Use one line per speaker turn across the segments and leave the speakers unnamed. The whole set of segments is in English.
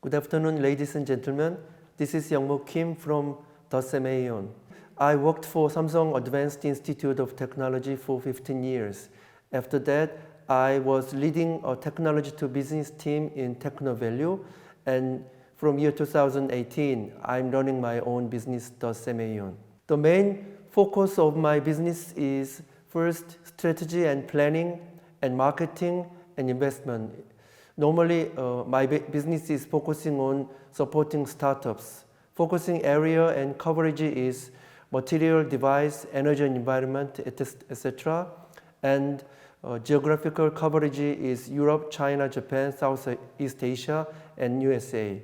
Good afternoon, ladies and gentlemen. This is Youngmo Kim from Aeon. I worked for Samsung Advanced Institute of Technology for 15 years. After that, I was leading a technology to business team in TechnoValue, and from year 2018, I'm running my own business, Aeon. The main focus of my business is first strategy and planning and marketing and investment. Normally, my business is focusing on supporting startups. Focusing area and coverage is material, device, energy and environment, etc. And geographical coverage is Europe, China, Japan, Southeast Asia, and USA.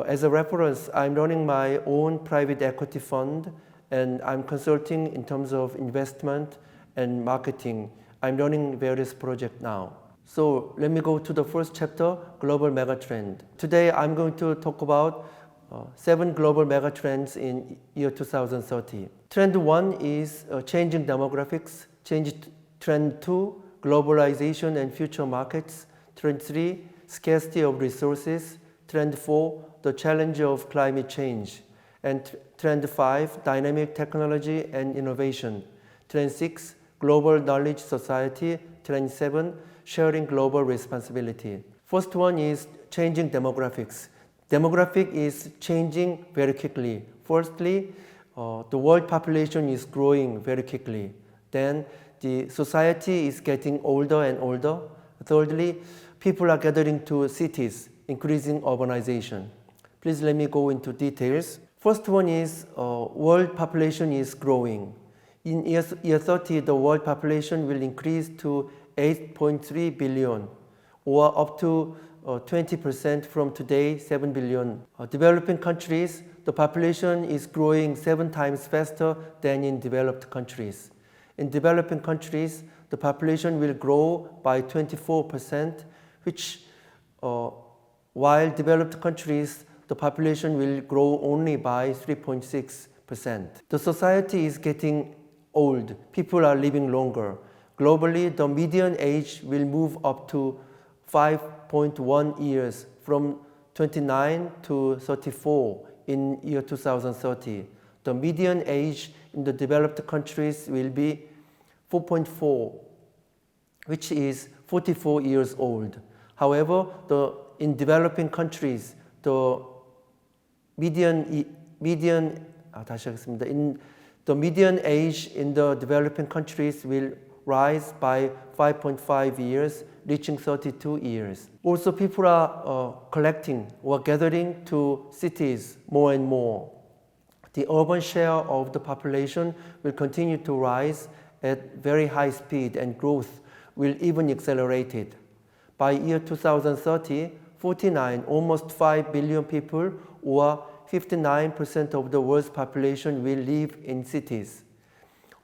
As a reference, I'm running my own private equity fund, and I'm consulting in terms of investment and marketing. I'm running various projects now. So let me go to the first chapter, Global Megatrend. Today I'm going to talk about 7 global megatrends in year 2030. Trend 1 is changing demographics. Trend 2, globalization and future markets. Trend 3, scarcity of resources. Trend 4, the challenge of climate change. And Trend 5, dynamic technology and innovation. Trend 6, global knowledge society. Trend 7, sharing global responsibility. First one is changing demographics. Demographic is changing very quickly. Firstly, the world population is growing very quickly. Then the society is getting older and older. Thirdly, people are gathering to cities, increasing urbanization. Please let me go into details. First one is world population is growing. In year 30, the world population will increase to 8.3 billion, or up to 20% from today, 7 billion. Developing countries, the population is growing 7 times faster than in developed countries. In developing countries, the population will grow by 24%, which while developed countries, the population will grow only by 3.6%. The society is getting old. People are living longer. Globally, the median age will move up to 5.1 years from 29 to 34 in year 2030. The median age in the developed countries will be 4.4, which is 44 years old. However, in developing countries, the median age in the developing countries will rise by 5.5 years, reaching 32 years. Also, people are collecting or gathering to cities more and more. The urban share of the population will continue to rise at very high speed, and growth will even accelerate it. By year 2030, almost 5 billion people, or 59% of the world's population, will live in cities.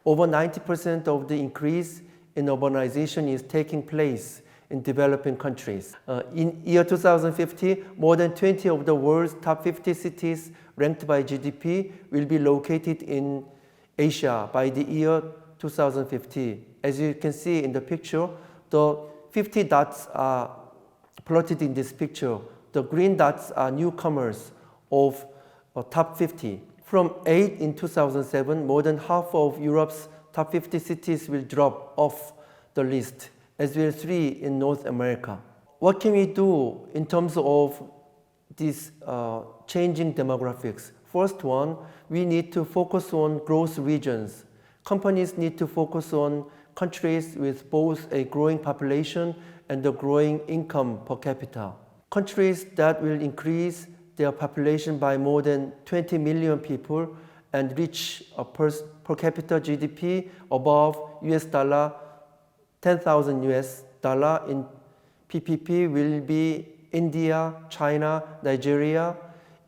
Over 90% of the increase in urbanization is taking place in developing countries. In year 2050, more than 20 of the world's top 50 cities ranked by GDP will be located in Asia by the year 2050. As you can see in the picture, the 50 dots are plotted in this picture. The green dots are newcomers of top 50. From 8 in 2007, more than half of Europe's top 50 cities will drop off the list, as will 3 in North America. What can we do in terms of these changing demographics? First one, we need to focus on growth regions. Companies need to focus on countries with both a growing population and a growing income per capita. Countries that will increase their population by more than 20 million people and reach a per capita GDP above $10,000 in PPP will be India, China, Nigeria,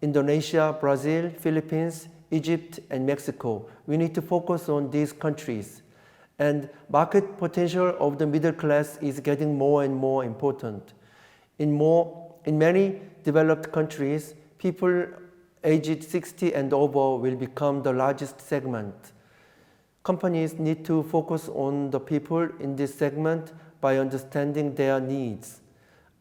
Indonesia, Brazil, Philippines, Egypt, and Mexico. We need to focus on these countries. And market potential of the middle class is getting more and more important. In many developed countries, people aged 60 and over will become the largest segment. Companies need to focus on the people in this segment by understanding their needs.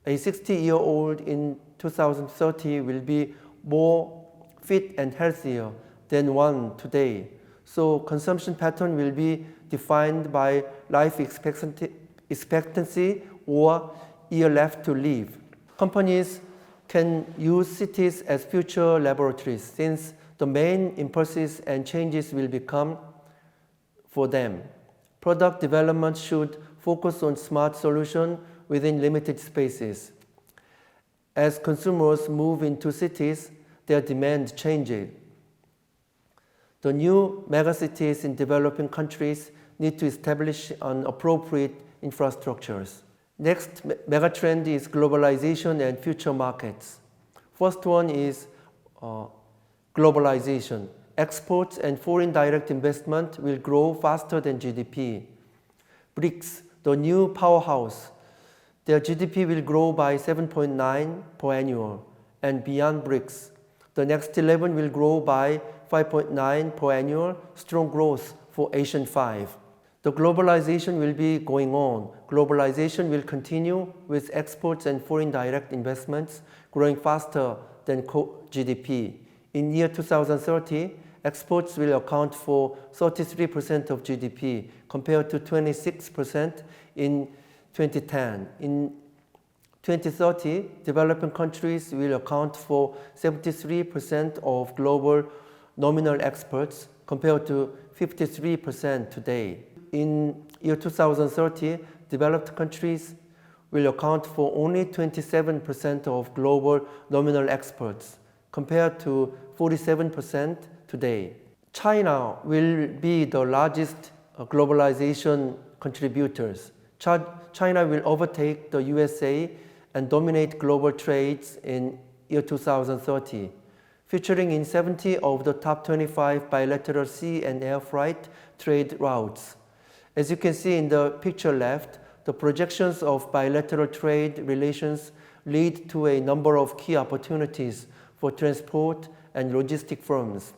A 60-year-old in 2030 will be more fit and healthier than one today. So consumption pattern will be defined by life expectancy or year left to live. Companies can use cities as future laboratories since the main impulses and changes will become for them. Product development should focus on smart solutions within limited spaces. As consumers move into cities, their demand changes. The new megacities in developing countries need to establish an appropriate infrastructures. Next megatrend is globalization and future markets. First one is globalization. Exports and foreign direct investment will grow faster than GDP. BRICS, the new powerhouse, their GDP will grow by 7.9 per annual, and beyond BRICS, the next 11 will grow by 5.9 per annual, strong growth for Asian 5. The globalization will be going on. Globalization will continue with exports and foreign direct investments growing faster than GDP. In year 2030, exports will account for 33% of GDP compared to 26% in 2010. In 2030, developing countries will account for 73% of global nominal exports compared to 53% today. In year 2030, developed countries will account for only 27% of global nominal exports compared to 47% today. China will be the largest globalization contributors. China will overtake the USA and dominate global trades in year 2030, featuring in 70 of the top 25 bilateral sea and air freight trade routes. As you can see in the picture left, the projections of bilateral trade relations lead to a number of key opportunities for transport and logistic firms.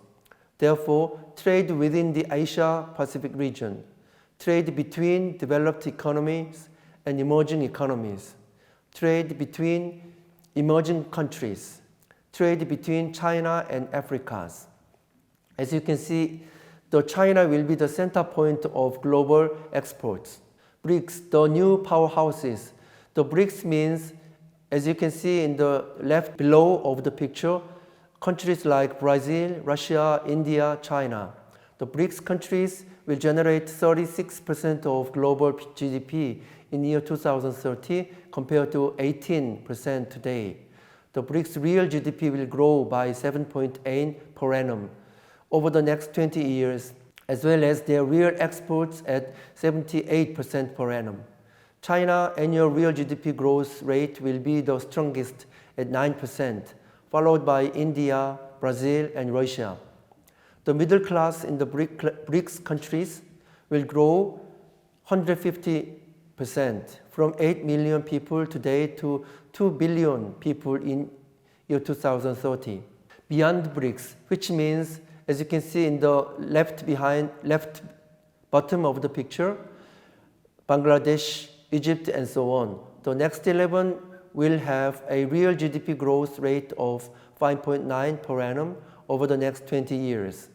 Therefore, trade within the Asia-Pacific region, trade between developed economies and emerging economies, trade between emerging countries, trade between China and Africa. As you can see, China will be the center point of global exports. BRICS, the new powerhouses. The BRICS means, as you can see in the left below of the picture, countries like Brazil, Russia, India, China. The BRICS countries will generate 36% of global GDP in year 2030 compared to 18% today. The BRICS real GDP will grow by 7.8 per annum over the next 20 years, as well as their real exports at 78% per annum. China annual real GDP growth rate will be the strongest at 9%, followed by India, Brazil, and Russia. The middle class in the BRICS countries will grow 150% from 8 million people today to 2 billion people in year 2030. Beyond BRICS, which means, as you can see in the left bottom of the picture, Bangladesh, Egypt, and so on. The next 11 will have a real GDP growth rate of 5.9 per annum over the next 20 years.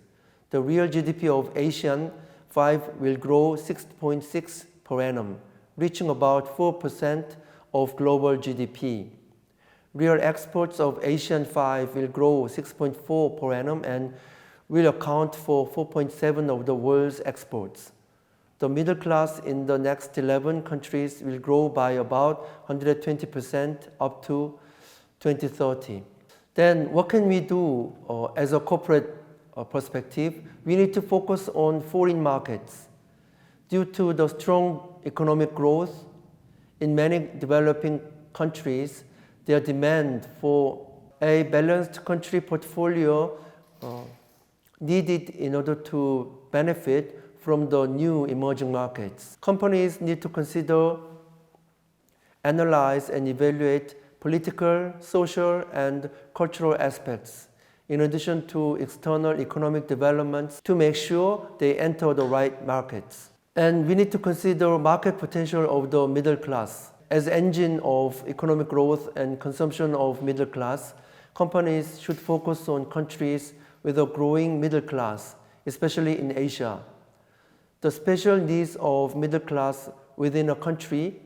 The real GDP of ASEAN 5 will grow 6.6 per annum, reaching about 4% of global GDP. Real exports of ASEAN 5 will grow 6.4 per annum and will account for 4.7% of the world's exports. The middle class in the next 11 countries will grow by about 120% up to 2030. Then what can we do as a corporate perspective? We need to focus on foreign markets. Due to the strong economic growth in many developing countries, their demand for a balanced country portfolio needed in order to benefit from the new emerging markets. Companies need to consider, analyze, and evaluate political, social, and cultural aspects, in addition to external economic developments, to make sure they enter the right markets. And we need to consider market potential of the middle class. As engine of economic growth and consumption of middle class, companies should focus on countries with a growing middle class, especially in Asia. The special needs of middle class within a country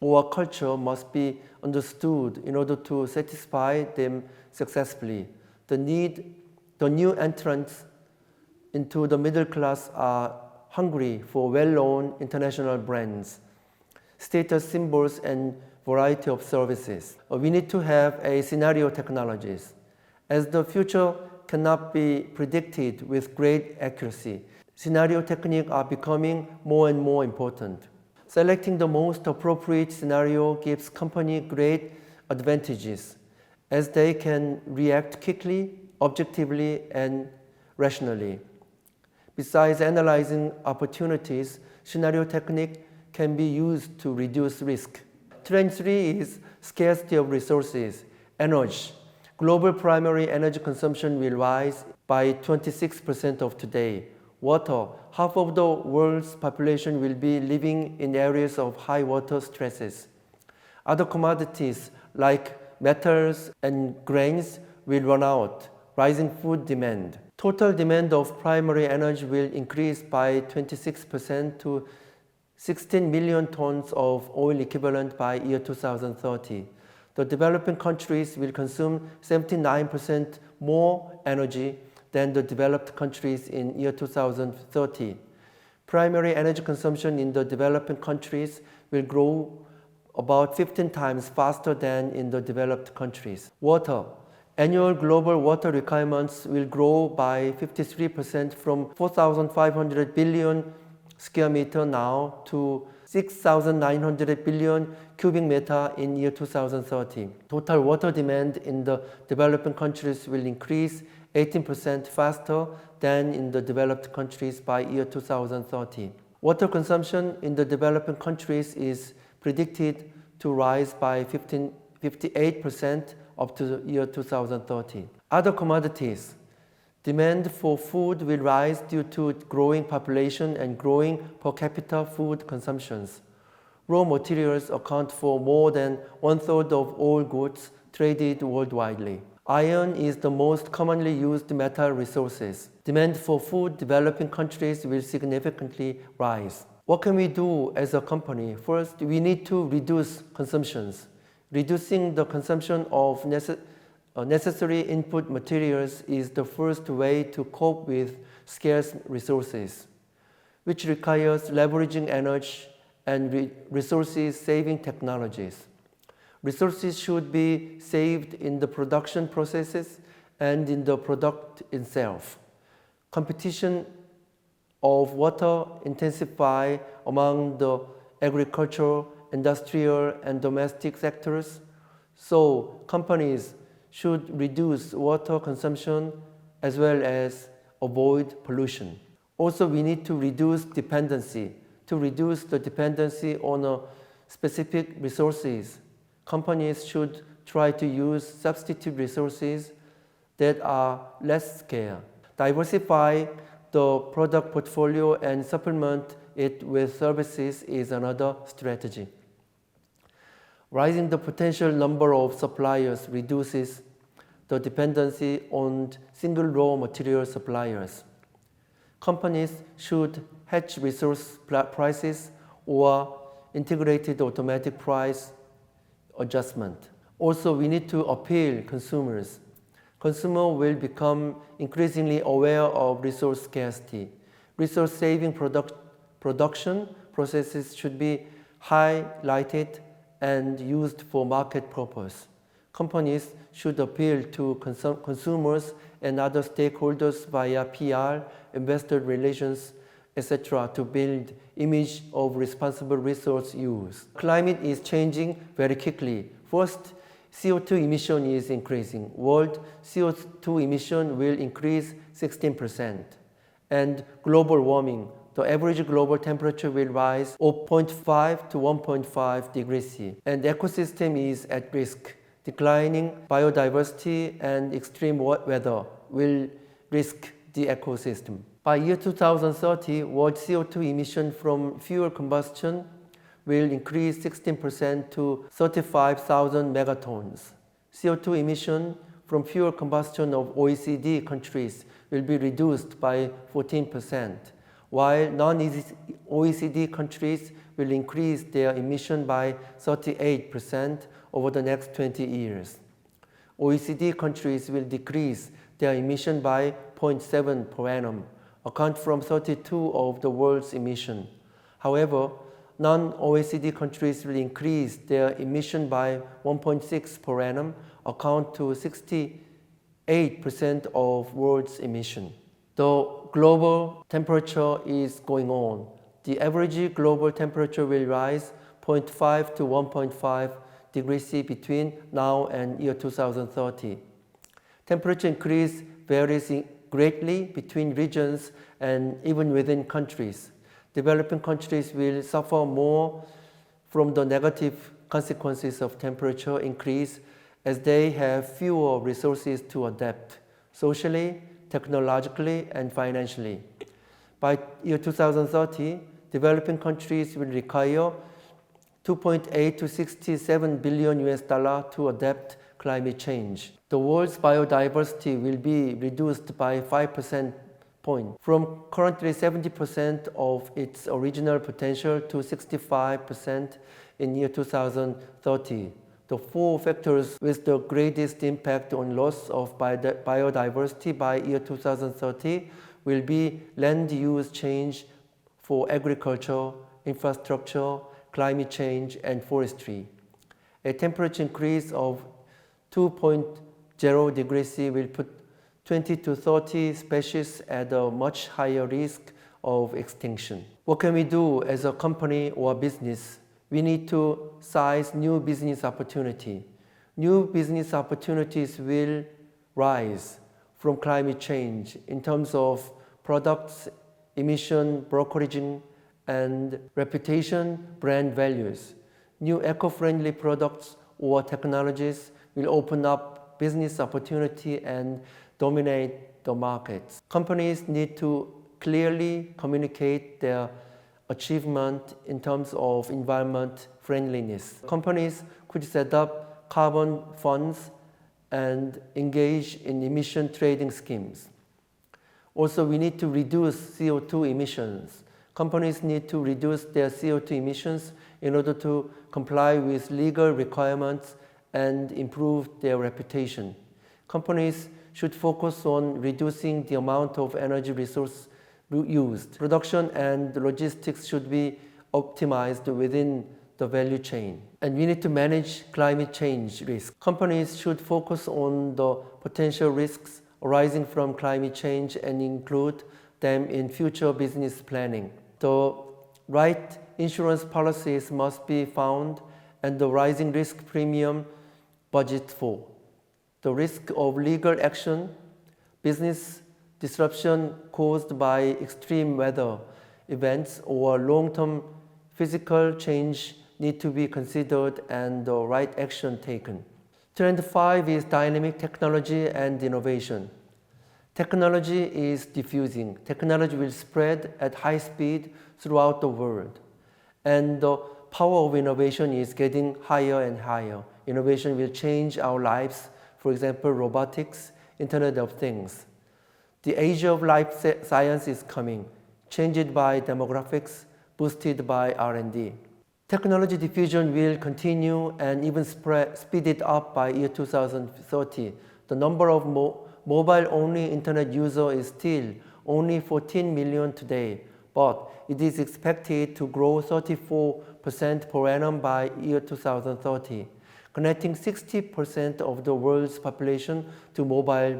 or culture must be understood in order to satisfy them successfully. The new entrants into the middle class are hungry for well-known international brands, status symbols, and variety of services. We need to have a scenario technologies. As the future cannot be predicted with great accuracy, scenario techniques are becoming more and more important. Selecting the most appropriate scenario gives company great advantages, as they can react quickly, objectively, and rationally. Besides analyzing opportunities, scenario technique can be used to reduce risk. Trend 3 is scarcity of resources, energy. Global primary energy consumption will rise by 26% of today. Water, half of the world's population will be living in areas of high water stresses. Other commodities like metals and grains will run out, rising food demand. Total demand of primary energy will increase by 26% to 16 million tons of oil equivalent by year 2030. The developing countries will consume 79% more energy than the developed countries in year 2030. Primary energy consumption in the developing countries will grow about 15 times faster than in the developed countries. Water. Annual global water requirements will grow by 53% from 4,500 billion square meter now to 6,900 billion cubic meter in year 2030. Total water demand in the developing countries will increase 18% faster than in the developed countries by year 2030. Water consumption in the developing countries is predicted to rise by 58% up to the year 2030. Other commodities. Demand for food will rise due to growing population and growing per capita food consumptions. Raw materials account for more than 1/3 of all goods traded worldwide. Iron is the most commonly used metal resources. Demand for food developing countries will significantly rise. What can we do as a company? First, we need to reduce consumptions. Reducing the consumption of necessary input materials is the first way to cope with scarce resources, which requires leveraging energy and resources-saving technologies. Resources should be saved in the production processes and in the product itself. Competition of water intensify among the agricultural, industrial, and domestic sectors, so companies should reduce water consumption as well as avoid pollution. Also, we need to reduce dependency. To reduce the dependency on specific resources, companies should try to use substitute resources that are less scarce. Diversify the product portfolio and supplement it with services is another strategy. Rising the potential number of suppliers reduces the dependency on single raw material suppliers. Companies should hedge resource prices or integrated automatic price adjustment. Also, we need to appeal consumers. Consumers will become increasingly aware of resource scarcity. Resource-saving production processes should be highlighted and used for market purpose. Companies should appeal to consumers and other stakeholders via PR, investor relations, etc. to build image of responsible resource use. Climate is changing very quickly. First, CO2 emission is increasing. World CO2 emission will increase 16%. And global warming, the average global temperature will rise 0.5 to 1.5 degrees C. And the ecosystem is at risk. Declining biodiversity and extreme weather will risk the ecosystem. By year 2030, world CO2 emission from fuel combustion will increase 16% to 35,000 megatons. CO2 emission from fuel combustion of OECD countries will be reduced by 14%, while non-OECD countries will increase their emission by 38% over the next 20 years. OECD countries will decrease their emission by 0.7 per annum, account from 32 of the world's emission. However, non-OECD countries will increase their emission by 1.6 per annum, account to 68% of world's emission. The global temperature is going on. The average global temperature will rise 0.5 to 1.5 degrees C between now and year 2030. Temperature increase varies greatly between regions and even within countries. Developing countries will suffer more from the negative consequences of temperature increase as they have fewer resources to adapt socially, technologically, and financially. By year 2030, developing countries will require 2.8 to 67 billion US dollar to adapt climate change. The world's biodiversity will be reduced by 5% point, from currently 70% of its original potential to 65% in year 2030. The four factors with the greatest impact on loss of biodiversity by year 2030 will be land use change for agriculture, infrastructure, climate change, and forestry. A temperature increase of 2.0 degrees C will put 20 to 30 species at a much higher risk of extinction. What can we do as a company or business? We need to seize new business opportunity. New business opportunities will rise from climate change in terms of products, emission, brokeraging, and reputation, brand values. New eco-friendly products or technologies will open up business opportunity and dominate the markets. Companies need to clearly communicate their achievement in terms of environment friendliness. Companies could set up carbon funds and engage in emission trading schemes. Also, we need to reduce CO2 emissions. Companies need to reduce their CO2 emissions in order to comply with legal requirements and improve their reputation. Companies should focus on reducing the amount of energy resource used. Production and logistics should be optimized within the value chain. And we need to manage climate change risk. Companies should focus on the potential risks arising from climate change and include them in future business planning. The right insurance policies must be found and the rising risk premium budget for. The risk of legal action, business disruption caused by extreme weather events or long-term physical change need to be considered and the right action taken. Trend 5 is dynamic technology and innovation. Technology is diffusing. Technology will spread at high speed throughout the world. And the power of innovation is getting higher and higher. Innovation will change our lives. For example, robotics, Internet of Things. The age of life science is coming, changed by demographics, boosted by R&D. Technology diffusion will continue and even speeded up by year 2030. The number of mobile-only internet users is still only 14 million today, but it is expected to grow 34% per annum by year 2030, connecting 60% of the world's population to mobile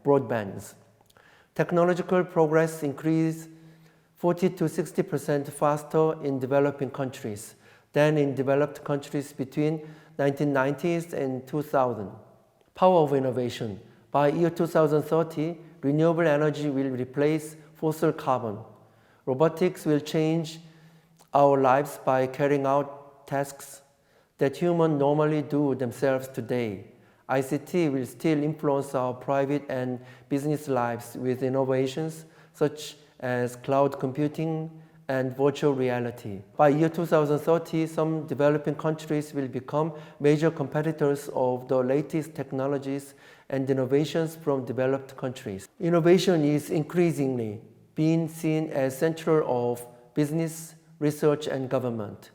broadbands. Technological progress increased 40 to 60% faster in developing countries than in developed countries between 1990s and 2000. Power of innovation. By year 2030, renewable energy will replace fossil carbon. Robotics will change our lives by carrying out tasks that humans normally do themselves today. ICT will still influence our private and business lives with innovations such as cloud computing and virtual reality. By year 2030, some developing countries will become major competitors of the latest technologies and innovations from developed countries. Innovation is increasingly being seen as central of business, research, and government.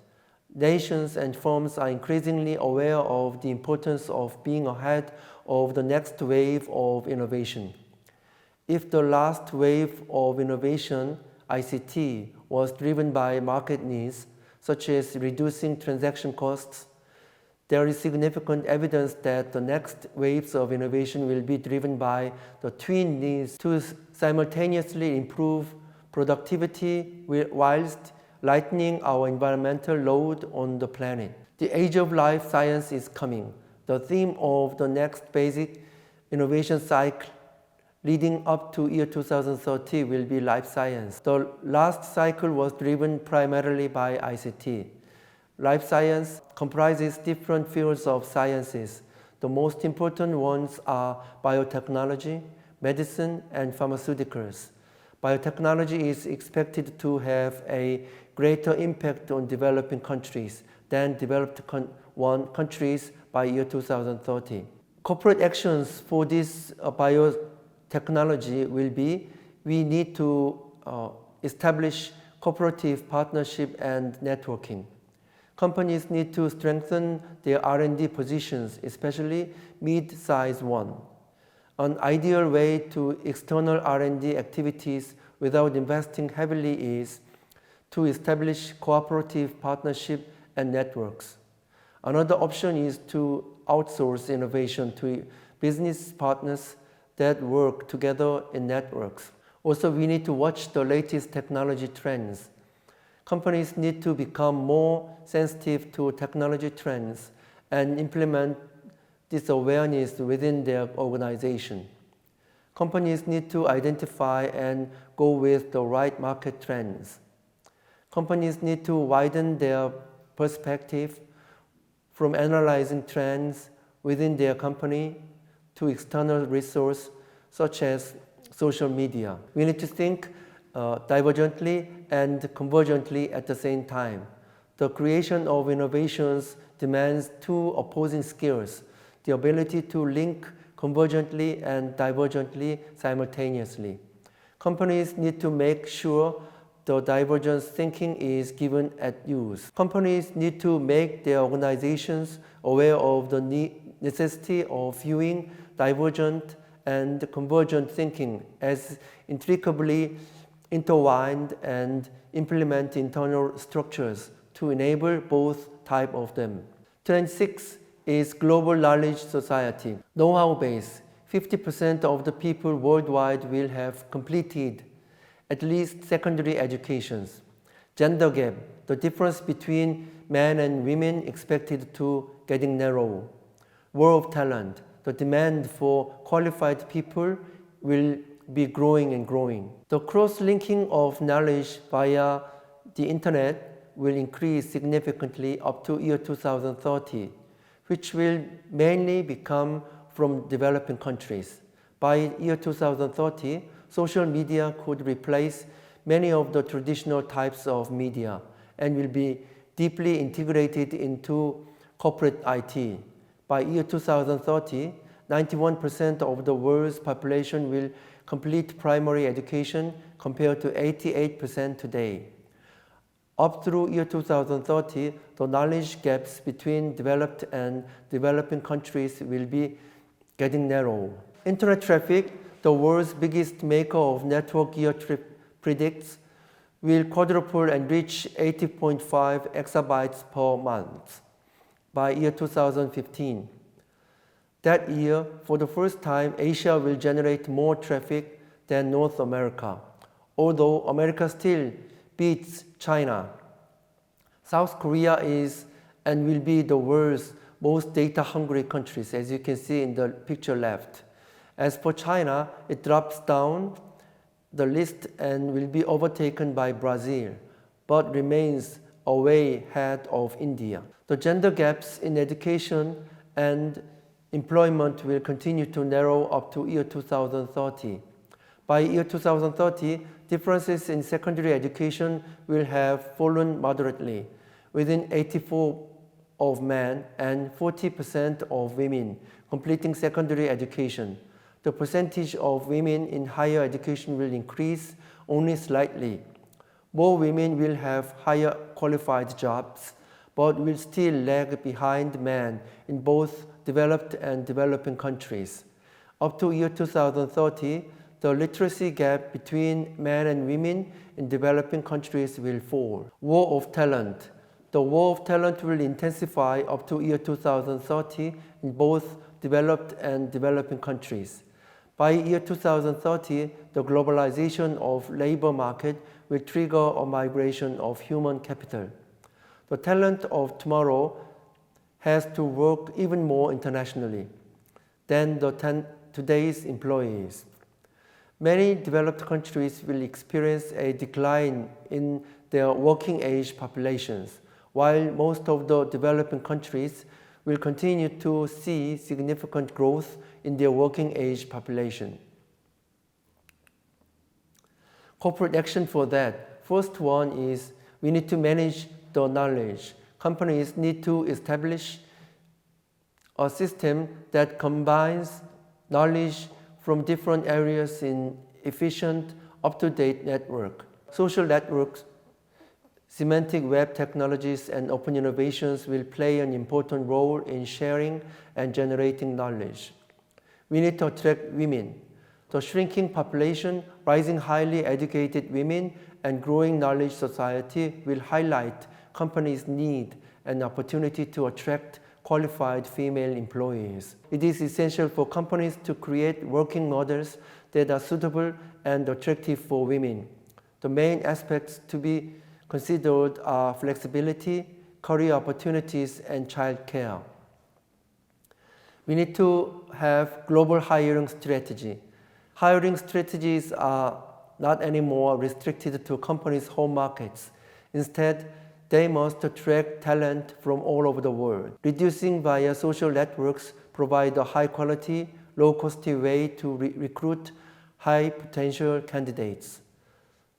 Nations and firms are increasingly aware of the importance of being ahead of the next wave of innovation. If the last wave of innovation, ICT, was driven by market needs, such as reducing transaction costs, there is significant evidence that the next waves of innovation will be driven by the twin needs to simultaneously improve productivity whilst lightening our environmental load on the planet. The age of life science is coming. The theme of the next basic innovation cycle leading up to year 2030 will be life science. The last cycle was driven primarily by ICT. Life science comprises different fields of sciences. The most important ones are biotechnology, medicine, and pharmaceuticals. Biotechnology is expected to have a greater impact on developing countries than developed countries by year 2030. Corporate actions for this biotechnology will be, we need to establish cooperative partnership and networking. Companies need to strengthen their R&D positions, especially mid-sized ones. An ideal way to external R&D activities without investing heavily is to establish cooperative partnership and networks. Another option is to outsource innovation to business partners that work together in networks. Also, we need to watch the latest technology trends. Companies need to become more sensitive to technology trends and implement this awareness within their organization. Companies need to identify and go with the right market trends. Companies need to widen their perspective from analyzing trends within their company to external resources such as social media. We need to think divergently and convergently at the same time. The creation of innovations demands two opposing skills: the ability to link convergently and divergently simultaneously. Companies need to make sure the divergent thinking is given at use. Companies need to make their organizations aware of the necessity of viewing divergent and convergent thinking as intricately intertwined and implement internal structures to enable both types of them. Trend 6 is global knowledge society. Know-how base. 50% of the people worldwide will have completed at least secondary educations. Gender gap. The difference between men and women expected to getting narrow. War of talent. The demand for qualified people will be growing and growing. The cross-linking of knowledge via the internet will increase significantly up to year 2030, which will mainly become from developing countries. By year 2030, social media could replace many of the traditional types of media and will be deeply integrated into corporate IT. By year 2030, 91% of the world's population will complete primary education compared to 88% today. Up through year 2030, the knowledge gaps between developed and developing countries will be getting narrow. Internet traffic, the world's biggest maker of network gear predicts, will quadruple and reach 80.5 exabytes per month by year 2015. That year, for the first time, Asia will generate more traffic than North America, although America still beats China. South Korea is and will be the world's most data-hungry countries, as you can see in the picture left. As for China, it drops down the list and will be overtaken by Brazil, but remains away ahead of India. The gender gaps in education and employment will continue to narrow up to year 2030. By year 2030, differences in secondary education will have fallen moderately, within 84% of men and 40% of women completing secondary education. The percentage of women in higher education will increase only slightly. More women will have higher qualified jobs, but will still lag behind men in both developed and developing countries. Up to year 2030, the literacy gap between men and women in developing countries will fall. War of talent. The war of talent will intensify up to year 2030 in both developed and developing countries. By year 2030, the globalization of labor market will trigger a migration of human capital. The talent of tomorrow has to work even more internationally than today's employees. Many developed countries will experience a decline in their working age populations, while most of the developing countries will continue to see significant growth in their working age population. Corporate action for that. First one is we need to manage the knowledge. Companies need to establish a system that combines knowledge from different areas in efficient, up-to-date network. Social networks, semantic web technologies, and open innovations will play an important role in sharing and generating knowledge. We need to attract women. The shrinking population, rising highly educated women, and growing knowledge society will highlight companies' need and opportunity to attract qualified female employees. It is essential for companies to create working models that are suitable and attractive for women. The main aspects to be considered are flexibility, career opportunities, and child care. We need to have global hiring strategy. Hiring strategies are not anymore restricted to companies' home markets. Instead, they must attract talent from all over the world. Reducing via social networks provide a high-quality, low-cost way to recruit high-potential candidates.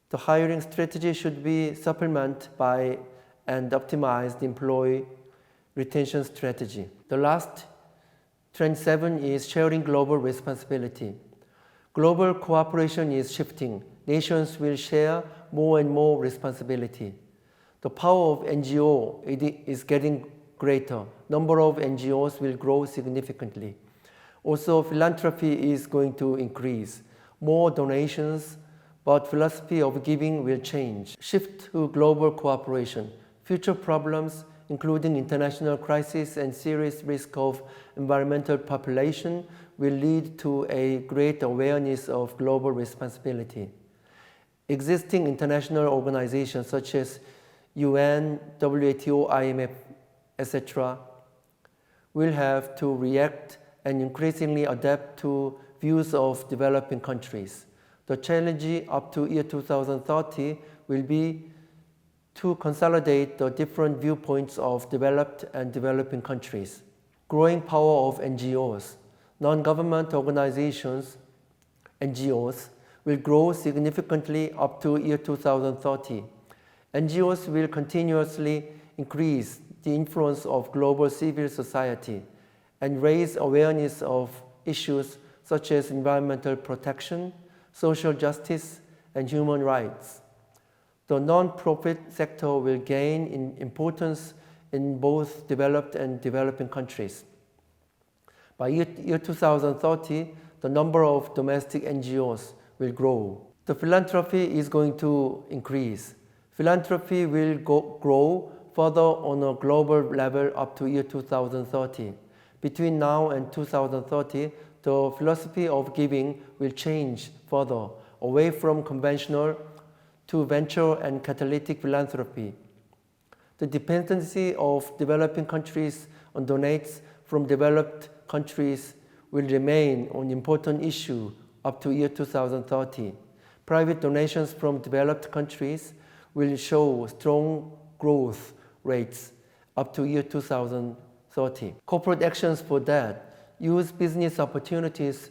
The hiring strategy should be supplemented by an optimized employee retention strategy. The last, trend 7, is sharing global responsibility. Global cooperation is shifting. Nations will share more and more responsibility. The power of NGO is getting greater. Number of NGOs will grow significantly. Also, philanthropy is going to increase. More donations, but philosophy of giving will change. Shift to global cooperation. Future problems, including international crisis and serious risk of environmental population, will lead to a great awareness of global responsibility. Existing international organizations such as UN, WTO, IMF, etc. will have to react and increasingly adapt to views of developing countries. The challenge up to year 2030 will be to consolidate the different viewpoints of developed and developing countries. Growing power of NGOs. Non-government organizations, NGOs, will grow significantly up to year 2030. NGOs will continuously increase the influence of global civil society and raise awareness of issues such as environmental protection, social justice, and human rights. The non-profit sector will gain in importance in both developed and developing countries. By year 2030, the number of domestic NGOs will grow. The philanthropy is going to increase. Philanthropy will grow further on a global level up to year 2030. Between now and 2030, the philosophy of giving will change further, away from conventional to venture and catalytic philanthropy. The dependency of developing countries on donates from developed countries will remain an important issue up to year 2030. Private donations from developed countries will show strong growth rates up to year 2030. Corporate actions for that. Use business opportunities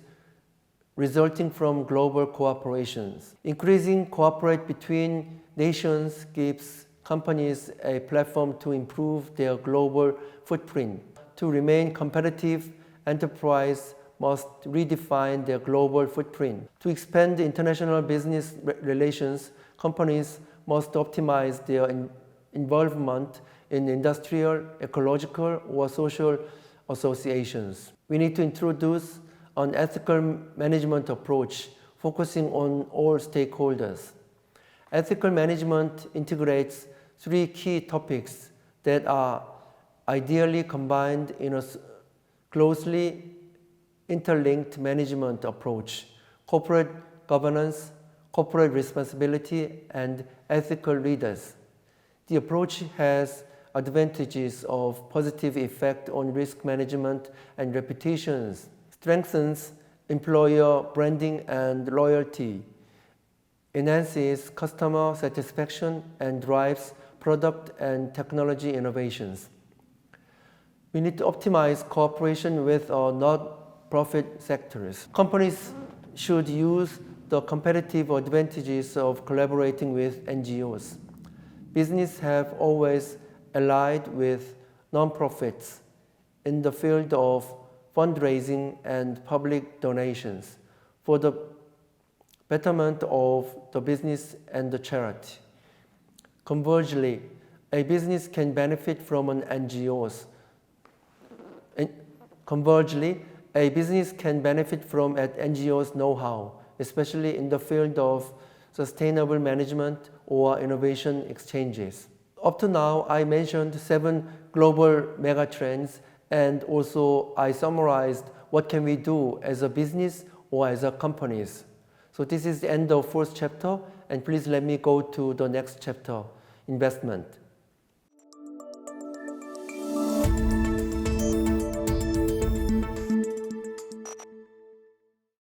resulting from global cooperations. Increasing cooperation between nations gives companies a platform to improve their global footprint. To remain competitive, enterprise must redefine their global footprint. To expand international business relations, companies must optimize their involvement in industrial, ecological, or social associations. We need to introduce an ethical management approach focusing on all stakeholders. Ethical management integrates three key topics that are ideally combined in a closely interlinked management approach: corporate governance, corporate responsibility, and ethical leaders. The approach has advantages of positive effect on risk management and reputations, strengthens employer branding and loyalty, enhances customer satisfaction, and drives product and technology innovations. We need to optimize cooperation with our not-profit sectors. Companies should use the competitive advantages of collaborating with NGOs. Businesses have always allied with non-profits in the field of fundraising and public donations for the betterment of the business and the charity. Conversely, a business can benefit from an NGO's. Conversely, a business can benefit from an NGO's know-how, especially in the field of sustainable management or innovation exchanges. Up to now, I mentioned 7 global megatrends, and also I summarized what can we do as a business or as a companies. So this is the end of first chapter, and please let me go to the next chapter, investment.